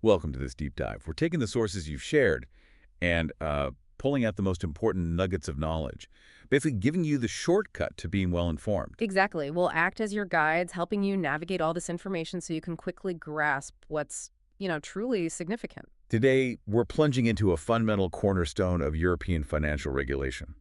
Welcome to this deep dive. We're taking the sources you've shared and pulling out the most important nuggets of knowledge, basically giving you the shortcut to being well-informed. Exactly. We'll act as your guides, helping you navigate all this information so you can quickly grasp what's, truly significant. Today, we're plunging into a fundamental cornerstone of European financial regulation,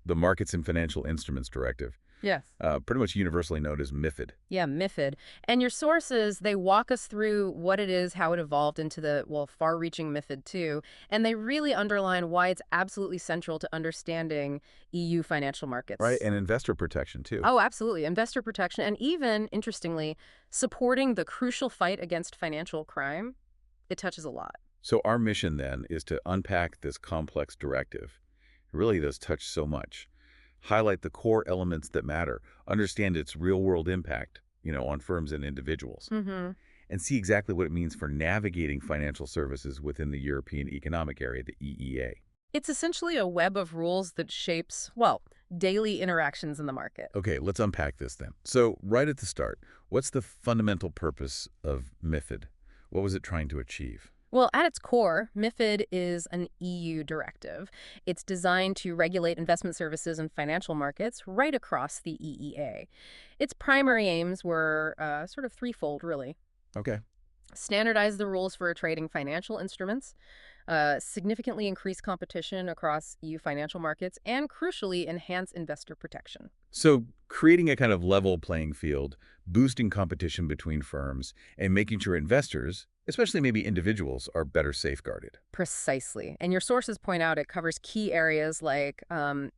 the Markets in Financial Instruments Directive, Yes. pretty much universally known as MiFID. Yeah, MiFID. And your sources, they walk us through what it is, how it evolved into the, far-reaching MiFID too, and they really underline why it's absolutely central to understanding EU financial Right, markets. and investor protection, too. Oh, absolutely. Investor protection, and even, interestingly, supporting the crucial fight against financial crime. It touches a lot. So our mission, then, is to unpack this complex directive. It really does touch so much. Highlight the core elements that matter, understand its real-world impact, on firms and individuals, Mm-hmm. and see exactly what it means for navigating financial services within the European Economic Area, the EEA. It's essentially a web of rules that shapes, daily interactions in the market. Okay, let's unpack this then. So right at the start, what's the fundamental purpose of MiFID? What was it trying to achieve? Well, at its core, MiFID is an EU directive. It's designed to regulate investment services and financial markets right across the EEA. Its primary aims were sort of threefold, really. Okay. Standardize the rules for trading financial instruments, significantly increase competition across EU financial markets, and crucially, enhance investor protection. So creating a kind of level playing field, boosting competition between firms, and making sure investors, especially maybe individuals, are better safeguarded. Precisely. And your sources point out it covers key areas like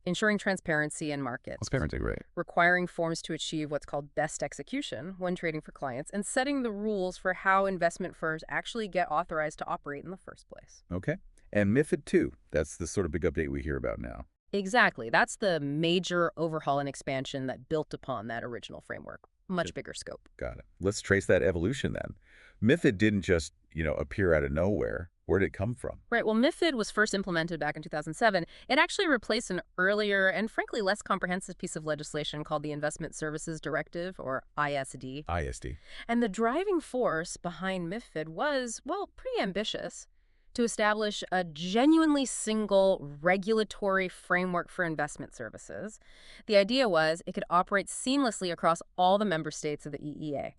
ensuring transparency in markets, Transparency, right? requiring firms to achieve what's called best execution when trading for clients, and setting the rules for how investment firms actually get authorized to operate in the first place. Okay. And MiFID 2, that's the sort of big update we hear about now. Exactly. That's the major overhaul and expansion that built upon that original framework. Much bigger scope. Got it. Let's trace that evolution then. MiFID didn't just, appear out of nowhere. Where did it come from? Right. Well, MiFID was first implemented back in 2007. It actually replaced an earlier and frankly less comprehensive piece of legislation called the Investment Services Directive, or ISD. ISD. And the driving force behind MiFID was, pretty ambitious: to establish a genuinely single regulatory framework for investment services. The idea was it could operate seamlessly across all the member states of the EEA.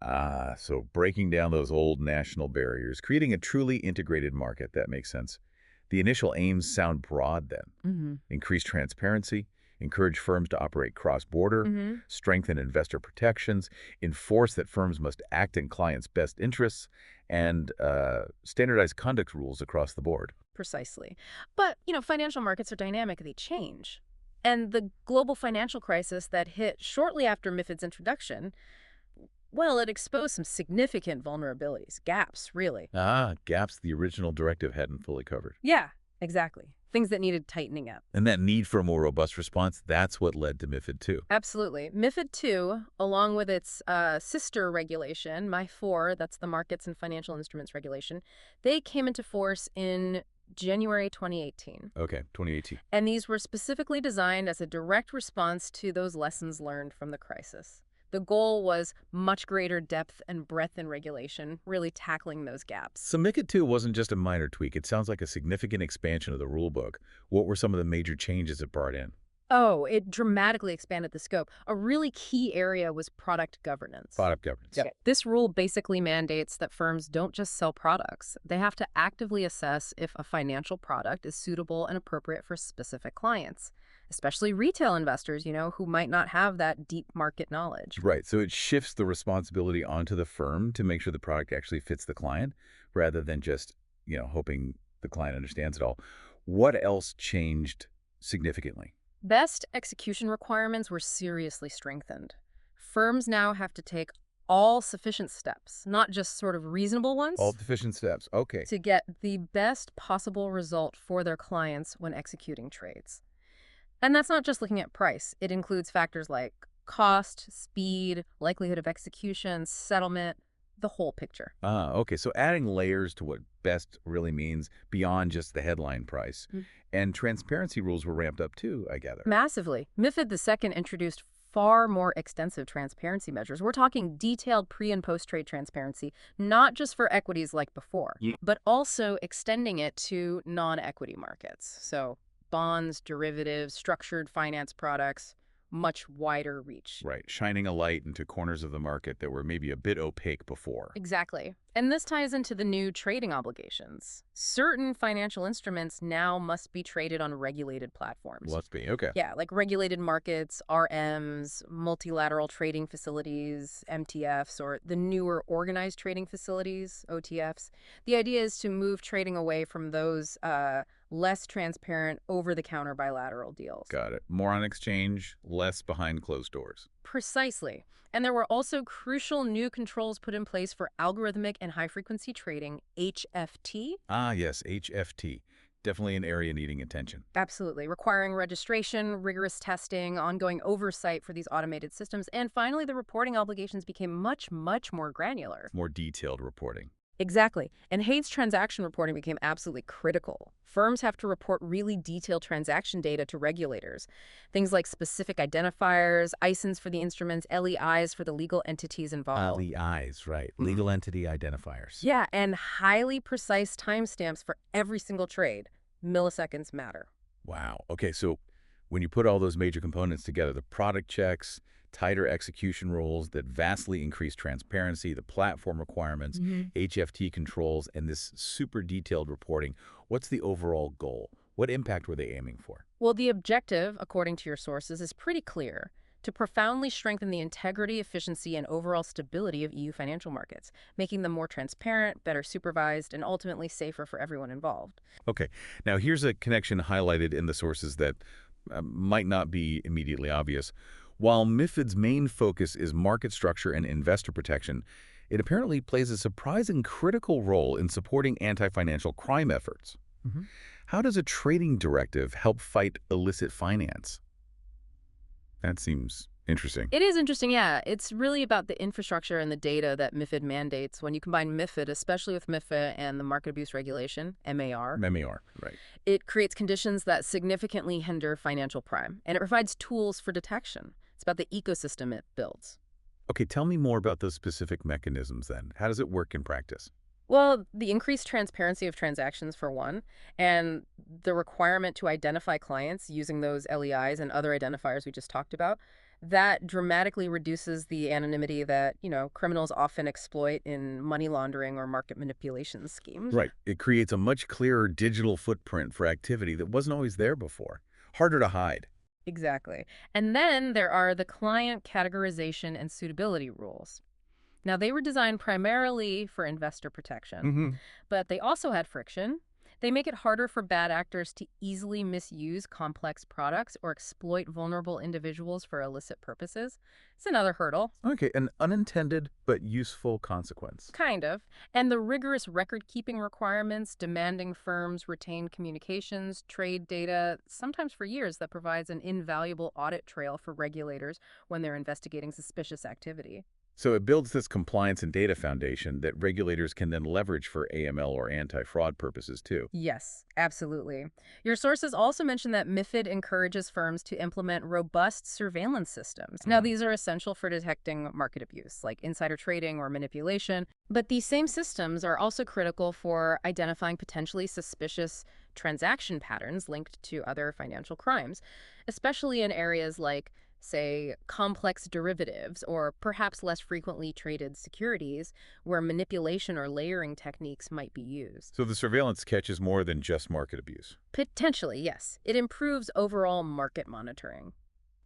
So breaking down those old national barriers, creating a truly integrated market, that makes sense. The initial aims sound broad then. Mm-hmm. Increase transparency, encourage firms to operate cross-border, Mm-hmm. strengthen investor protections, enforce that firms must act in clients' best interests, and standardize conduct rules across the board. Precisely. But, financial markets are dynamic, they change. And the global financial crisis that hit shortly after MiFID's introduction, it exposed some significant vulnerabilities, gaps, really. Gaps the original directive hadn't fully covered. Yeah, exactly. Things that needed tightening up. And that need for a more robust response, that's what led to MiFID 2. Absolutely. MiFID II, along with its sister regulation, MiFID, that's the Markets and Financial Instruments Regulation, they came into force in January 2018. Okay, 2018. And these were specifically designed as a direct response to those lessons learned from the crisis. The goal was much greater depth and breadth in regulation, really tackling those gaps. So MiFID 2 wasn't just a minor tweak. It sounds like a significant expansion of the rulebook. What were some of the major changes it brought in? Oh, it dramatically expanded the scope. A really key area was product governance. Product governance. Yep. This rule basically mandates that firms don't just sell products. They have to actively assess if a financial product is suitable and appropriate for specific clients, especially retail investors, who might not have that deep market knowledge. Right, so it shifts the responsibility onto the firm to make sure the product actually fits the client rather than just, hoping the client understands it all. What else changed significantly? Best execution requirements were seriously strengthened. Firms now have to take all sufficient steps, not just sort of reasonable ones, All deficient steps. Okay. to get the best possible result for their clients when executing trades. And that's not just looking at price. It includes factors like cost, speed, likelihood of execution, settlement, the whole picture. Okay, so adding layers to what best really means beyond just the headline price. Mm. And transparency rules were ramped up too, I gather. Massively. MiFID II introduced far more extensive transparency measures. We're talking detailed pre- and post-trade transparency, not just for equities like before, but also extending it to non-equity markets. So bonds, derivatives, structured finance products, much wider reach. Right, shining a light into corners of the market that were maybe a bit opaque before. Exactly. And this ties into the new trading obligations. Certain financial instruments now must be traded on regulated platforms. Must be, okay. Yeah, like regulated markets, RMs, multilateral trading facilities, MTFs, or the newer organized trading facilities, OTFs. The idea is to move trading away from those less transparent, over-the-counter bilateral deals. Got it. More on exchange, less behind closed doors. Precisely. And there were also crucial new controls put in place for algorithmic and high-frequency trading, HFT. Ah, yes, HFT. Definitely an area needing attention. Absolutely, requiring registration, rigorous testing, ongoing oversight for these automated systems, and finally the reporting obligations became much, much more granular. More detailed reporting. Exactly, and Hayes transaction reporting became absolutely critical. Firms have to report really detailed transaction data to regulators. Things like specific identifiers, ISINs for the instruments, LEIs for the legal entities involved. LEIs, right. Legal entity identifiers. Yeah, and highly precise timestamps for every single trade. Milliseconds matter. Wow. Okay, so when you put all those major components together, the product checks, tighter execution rules that vastly increase transparency, the platform requirements, HFT controls, and this super detailed reporting, what's the overall goal? What impact were they aiming for? Well, the objective, according to your sources, is pretty clear: to profoundly strengthen the integrity, efficiency, and overall stability of EU financial markets, making them more transparent, better supervised, and ultimately safer for everyone involved. Okay, now here's a connection highlighted in the sources that might not be immediately obvious. While MiFID's main focus is market structure and investor protection, it apparently plays a surprising critical role in supporting anti-financial crime efforts. How does a trading directive help fight illicit finance? That seems interesting. It is interesting, yeah. It's really about the infrastructure and the data that MiFID mandates. When you combine MiFID, especially with MiFID and the Market Abuse Regulation, MAR, MAR, right. it creates conditions that significantly hinder financial crime, and it provides tools for detection. It's about the ecosystem it builds. Okay, tell me more about those specific mechanisms then. How does it work in practice? Well, the increased transparency of transactions, for one, and the requirement to identify clients using those LEIs and other identifiers we just talked about, that dramatically reduces the anonymity that, criminals often exploit in money laundering or market manipulation schemes. Right. It creates a much clearer digital footprint for activity that wasn't always there before. Harder to hide. Exactly. And then there are the client categorization and suitability rules. Now, they were designed primarily for investor protection, but they also had friction. They make it harder for bad actors to easily misuse complex products or exploit vulnerable individuals for illicit purposes. It's another hurdle. Okay, an unintended but useful consequence. Kind of. And the rigorous record-keeping requirements demanding firms retain communications, trade data, sometimes for years, that provides an invaluable audit trail for regulators when they're investigating suspicious activity. So it builds this compliance and data foundation that regulators can then leverage for AML or anti-fraud purposes too. Yes, absolutely. Your sources also mention that MiFID encourages firms to implement robust surveillance systems. Now, these are essential for detecting market abuse, like insider trading or manipulation, but these same systems are also critical for identifying potentially suspicious transaction patterns linked to other financial crimes, especially in areas like, say, complex derivatives or perhaps less frequently traded securities where manipulation or layering techniques might be used. So the surveillance catches more than just market abuse. Potentially, yes. It improves overall market monitoring.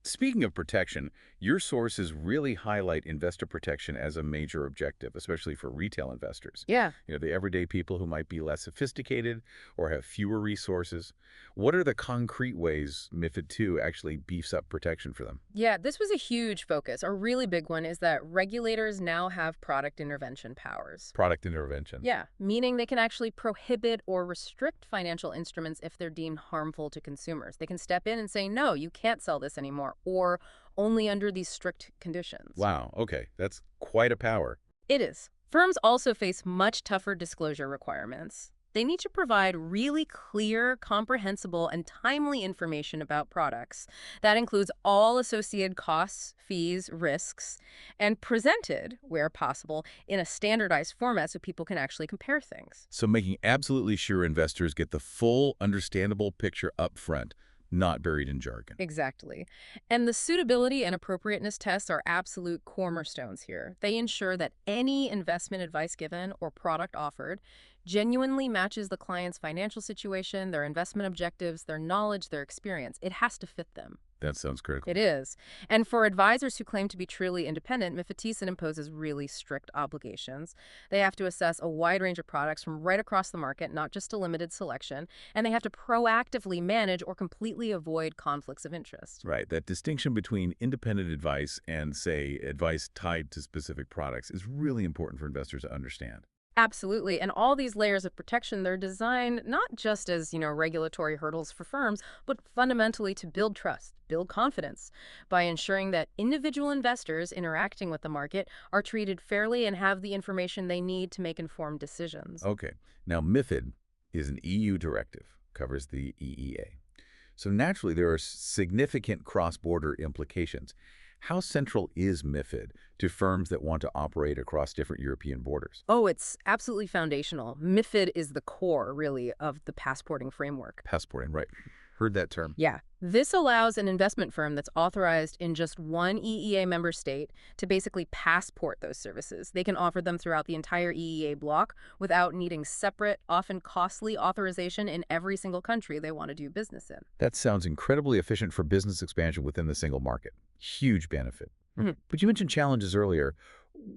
Speaking of protection, your sources really highlight investor protection as a major objective, especially for retail investors. Yeah. The everyday people who might be less sophisticated or have fewer resources. What are the concrete ways MiFID II actually beefs up protection for them? Yeah, this was a huge focus. A really big one is that regulators now have product intervention powers. Product intervention. Yeah, meaning they can actually prohibit or restrict financial instruments if they're deemed harmful to consumers. They can step in and say, no, you can't sell this anymore, or only under these strict conditions. Wow, okay, that's quite a power. It is. Firms also face much tougher disclosure requirements. They need to provide really clear, comprehensible, and timely information about products. That includes all associated costs, fees, risks, and presented, where possible, in a standardized format so people can actually compare things. So making absolutely sure investors get the full, understandable picture up front, not buried in jargon. Exactly. And the suitability and appropriateness tests are absolute cornerstones here. They ensure that any investment advice given or product offered genuinely matches the client's financial situation, their investment objectives, their knowledge, their experience. It has to fit them. That sounds critical. It is. And for advisors who claim to be truly independent, MiFID imposes really strict obligations. They have to assess a wide range of products from right across the market, not just a limited selection, and they have to proactively manage or completely avoid conflicts of interest. Right. That distinction between independent advice and, say, advice tied to specific products is really important for investors to understand. Absolutely. And all these layers of protection, they're designed not just as, regulatory hurdles for firms, but fundamentally to build trust, build confidence by ensuring that individual investors interacting with the market are treated fairly and have the information they need to make informed decisions. Okay. Now, MiFID is an EU directive, covers the EEA. So naturally, there are significant cross-border implications. How central is MiFID to firms that want to operate across different European borders? Oh, it's absolutely foundational. MiFID is the core, really, of the passporting framework. Passporting, right. Heard that term. Yeah. This allows an investment firm that's authorized in just one EEA member state to basically passport those services. They can offer them throughout the entire EEA block without needing separate, often costly authorization in every single country they want to do business in. That sounds incredibly efficient for business expansion within the single market. Huge benefit. But you mentioned challenges earlier.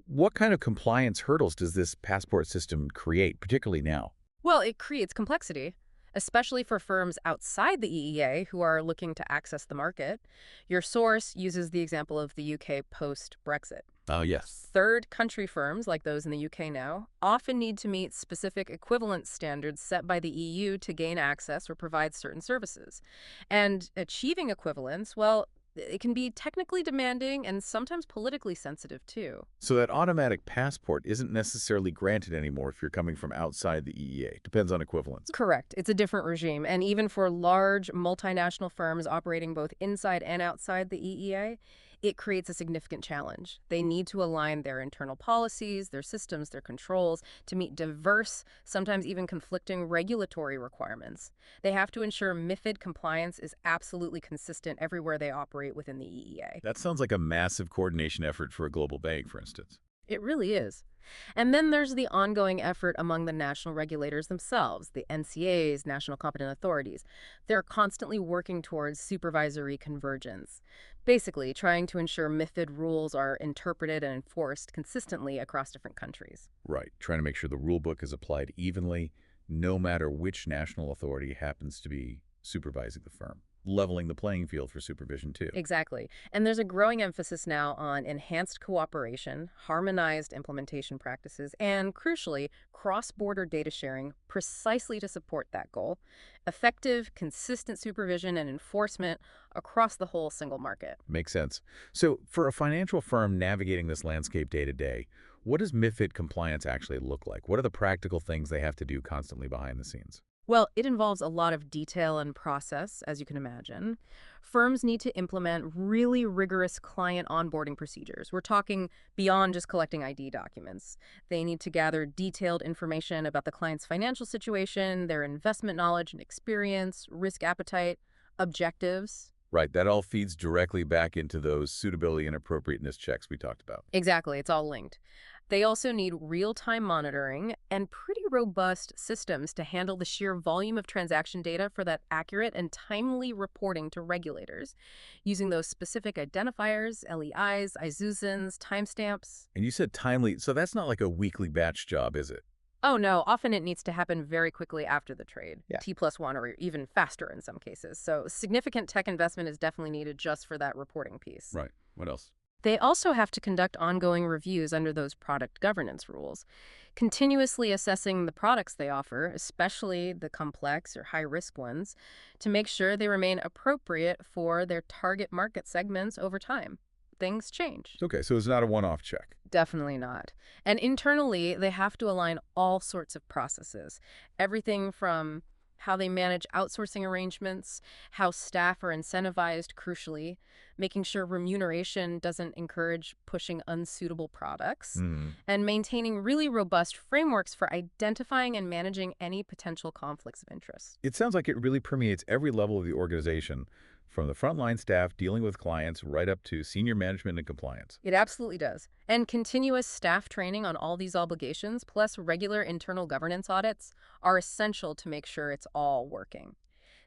What kind of compliance hurdles does this passport system create, particularly now? Well, it creates complexity, especially for firms outside the EEA who are looking to access the market. Your source uses the example of the UK post-Brexit. Oh, yes. Third country firms, like those in the UK now, often need to meet specific equivalence standards set by the EU to gain access or provide certain services. And achieving equivalence, well, it can be technically demanding and sometimes politically sensitive, too. So that automatic passport isn't necessarily granted anymore if you're coming from outside the EEA. Depends on equivalence. Correct. It's a different regime. And even for large multinational firms operating both inside and outside the EEA, it creates a significant challenge. They need to align their internal policies, their systems, their controls to meet diverse, sometimes even conflicting regulatory requirements. They have to ensure MiFID compliance is absolutely consistent everywhere they operate within the EEA. That sounds like a massive coordination effort for a global bank, for instance. It really is. And then there's the ongoing effort among the national regulators themselves, the NCAs, National Competent Authorities. They're constantly working towards supervisory convergence, basically trying to ensure MiFID rules are interpreted and enforced consistently across different countries. Right. Trying to make sure the rule book is applied evenly, no matter which national authority happens to be supervising the firm. Leveling the playing field for supervision, too. Exactly. And there's a growing emphasis now on enhanced cooperation, harmonized implementation practices, and, crucially, cross-border data sharing precisely to support that goal. Effective, consistent supervision and enforcement across the whole single market. Makes sense. So for a financial firm navigating this landscape day to day, what does MiFID compliance actually look like? What are the practical things they have to do constantly behind the scenes? Well, it involves a lot of detail and process, as you can imagine. Firms need to implement really rigorous client onboarding procedures. We're talking beyond just collecting ID documents. They need to gather detailed information about the client's financial situation, their investment knowledge and experience, risk appetite, objectives. Right, that all feeds directly back into those suitability and appropriateness checks we talked about. Exactly, it's all linked. They also need real-time monitoring and pretty robust systems to handle the sheer volume of transaction data for that accurate and timely reporting to regulators, using those specific identifiers, LEIs, ISUSINs, timestamps. And you said timely, so that's not like a weekly batch job, is it? Oh no, often it needs to happen very quickly after the trade, Yeah. T+1 or even faster in some cases. So significant tech investment is definitely needed just for that reporting piece. Right. What else? They also have to conduct ongoing reviews under those product governance rules, continuously assessing the products they offer, especially the complex or high-risk ones, to make sure they remain appropriate for their target market segments over time. things change. Okay, so it's not a one-off check. Definitely not. And internally, they have to align all sorts of processes. Everything from how they manage outsourcing arrangements, how staff are incentivized, crucially, making sure remuneration doesn't encourage pushing unsuitable products, Hmm. and maintaining really robust frameworks for identifying and managing any potential conflicts of interest. It sounds like it really permeates every level of the organization, from the frontline staff dealing with clients right up to senior management and compliance. It absolutely does. And continuous staff training on all these obligations, plus regular internal governance audits, are essential to make sure it's all working.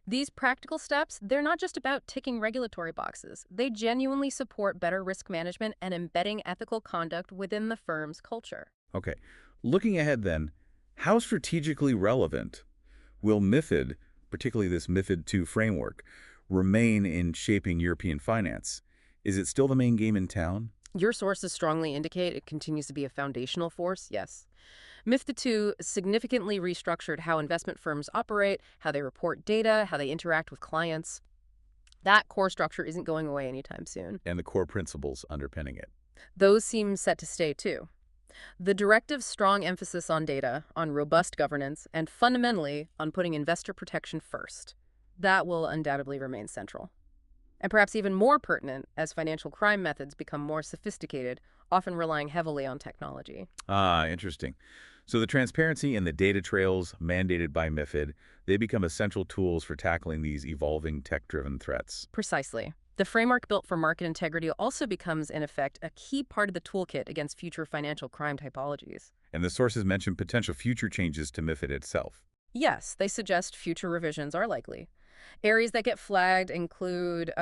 These practical steps, they're not just about ticking regulatory boxes. They genuinely support better risk management and embedding ethical conduct within the firm's culture. Okay, looking ahead then, how strategically relevant will MiFID, particularly this MiFID II framework, remain in shaping European finance? Is it still the main game in town? Your sources strongly indicate it continues to be a foundational force, yes. MiFID II significantly restructured how investment firms operate, how they report data, how they interact with clients. That core structure isn't going away anytime soon. And the core principles underpinning it. Those seem set to stay too. The directive's strong emphasis on data, on robust governance, and fundamentally on putting investor protection first, that will undoubtedly remain central. And perhaps even more pertinent as financial crime methods become more sophisticated, often relying heavily on technology. Ah, interesting. So the transparency and the data trails mandated by MiFID, they become essential tools for tackling these evolving tech-driven threats. Precisely. The framework built for market integrity also becomes, in effect, a key part of the toolkit against future financial crime typologies. And the sources mention potential future changes to MiFID itself. Yes, they suggest future revisions are likely. Areas that get flagged include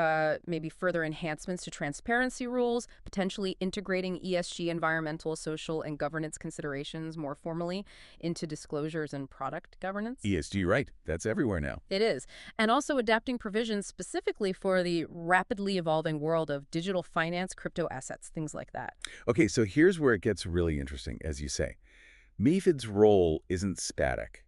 maybe further enhancements to transparency rules, potentially integrating ESG, environmental, social, and governance considerations more formally into disclosures and product governance. ESG, right. That's everywhere now. It is. And also adapting provisions specifically for the rapidly evolving world of digital finance, crypto assets, things like that. Okay, so here's where it gets really interesting, as you say. MiFID's role isn't static.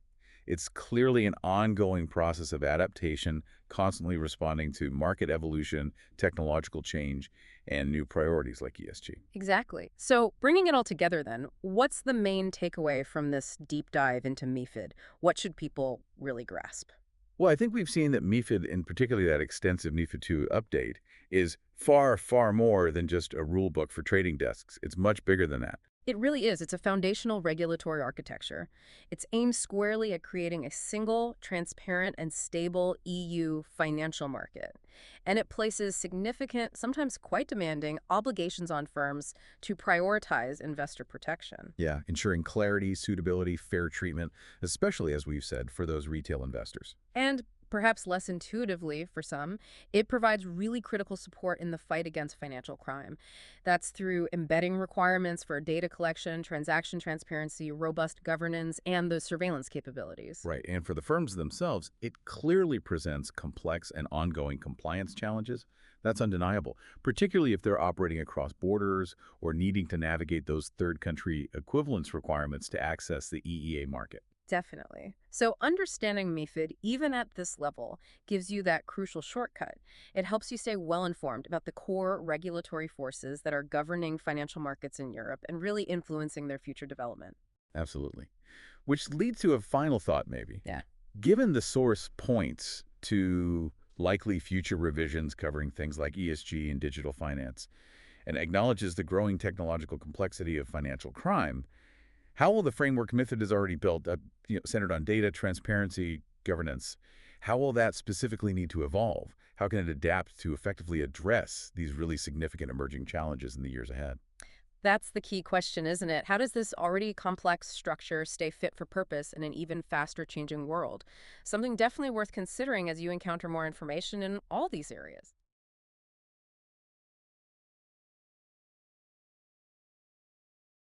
It's clearly an ongoing process of adaptation, constantly responding to market evolution, technological change, and new priorities like ESG. Exactly. So bringing it all together then, what's the main takeaway from this deep dive into MiFID? What should people really grasp? Well, I think we've seen that MiFID, and particularly that extensive MiFID II update, is far, far more than just a rule book for trading desks. It's much bigger than that. It really is. It's a foundational regulatory architecture. It's aimed squarely at creating a single, transparent, and stable EU financial market. And it places significant, sometimes quite demanding, obligations on firms to prioritize investor protection. Yeah, ensuring clarity, suitability, fair treatment, especially, as we've said, for those retail investors. And perhaps less intuitively for some, it provides really critical support in the fight against financial crime. That's through embedding requirements for data collection, transaction transparency, robust governance, and those surveillance capabilities. Right, and for the firms themselves, it clearly presents complex and ongoing compliance challenges. That's undeniable, particularly if they're operating across borders or needing to navigate those third country equivalence requirements to access the EEA market. Definitely. So understanding MiFID, even at this level, gives you that crucial shortcut. It helps you stay well-informed about the core regulatory forces that are governing financial markets in Europe and really influencing their future development. Absolutely. Which leads to a final thought, maybe. Yeah. Given the source points to likely future revisions covering things like ESG and digital finance, and acknowledges the growing technological complexity of financial crime, how will the framework MiFID is already built, centered on data, transparency, governance, how will that specifically need to evolve? How can it adapt to effectively address these really significant emerging challenges in the years ahead? That's the key question, isn't it? How does this already complex structure stay fit for purpose in an even faster changing world? Something definitely worth considering as you encounter more information in all these areas.